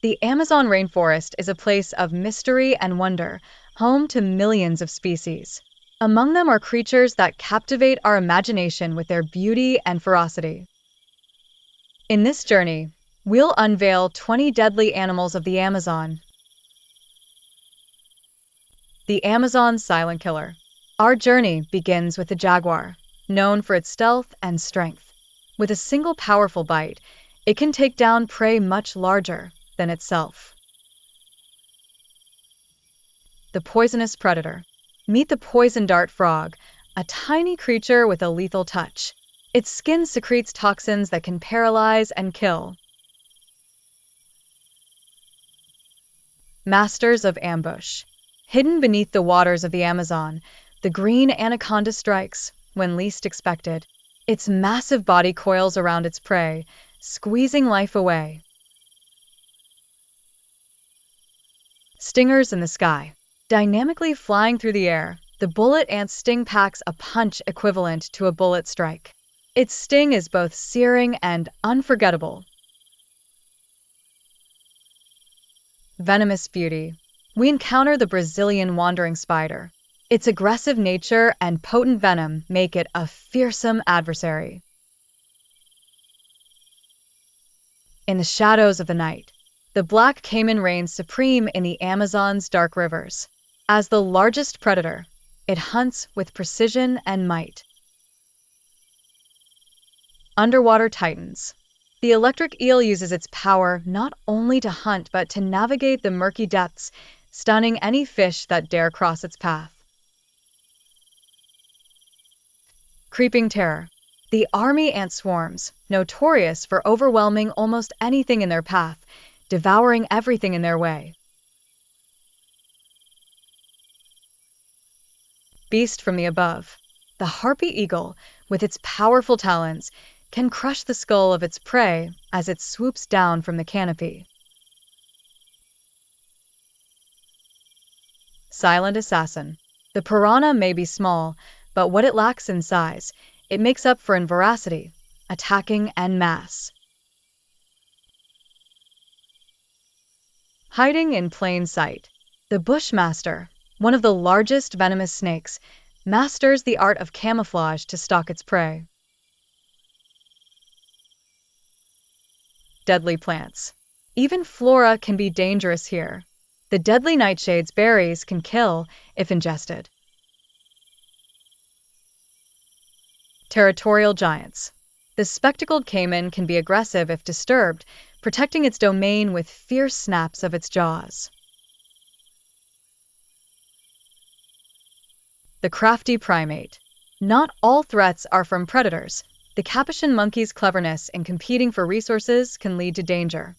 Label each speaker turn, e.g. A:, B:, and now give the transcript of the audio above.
A: The Amazon rainforest is a place of mystery and wonder, home to millions of species. Among them are creatures that captivate our imagination with their beauty and ferocity. In this journey, we'll unveil 20 deadly animals of the Amazon. The Amazon's silent killer. Our journey begins with the jaguar, known for its stealth and strength. With a single powerful bite, it can take down prey much larger than itself. The poisonous predator. Meet the poison dart frog, a tiny creature with a lethal touch. Its skin secretes toxins that can paralyze and kill. Masters of ambush. Hidden beneath the waters of the Amazon, the green anaconda strikes when least expected. Its massive body coils around its prey, squeezing life away. Stingers in the sky. Dynamically flying through the air, the bullet ant's sting packs a punch equivalent to a bullet strike. Its sting is both searing and unforgettable. Venomous beauty. We encounter the Brazilian wandering spider. Its aggressive nature and potent venom make it a fearsome adversary. In the shadows of the night, the black caiman reigns supreme in the Amazon's dark rivers. As the largest predator, it hunts with precision and might. Underwater titans. The electric eel uses its power not only to hunt but to navigate the murky depths, stunning any fish that dare cross its path. Creeping terror. The army ant swarms, notorious for overwhelming almost anything in their path, devouring everything in their way. Beast from the above. The harpy eagle, with its powerful talons, can crush the skull of its prey as it swoops down from the canopy. Silent assassin. The piranha may be small, but what it lacks in size, it makes up for in voracity, attacking en masse. Hiding in plain sight. The bushmaster, one of the largest venomous snakes, masters the art of camouflage to stalk its prey. Deadly plants. Even flora can be dangerous here. The deadly nightshade's berries can kill if ingested. Territorial giants. The spectacled caiman can be aggressive if disturbed, protecting its domain with fierce snaps of its jaws. The crafty primate. Not all threats are from predators. The capuchin monkey's cleverness in competing for resources can lead to danger.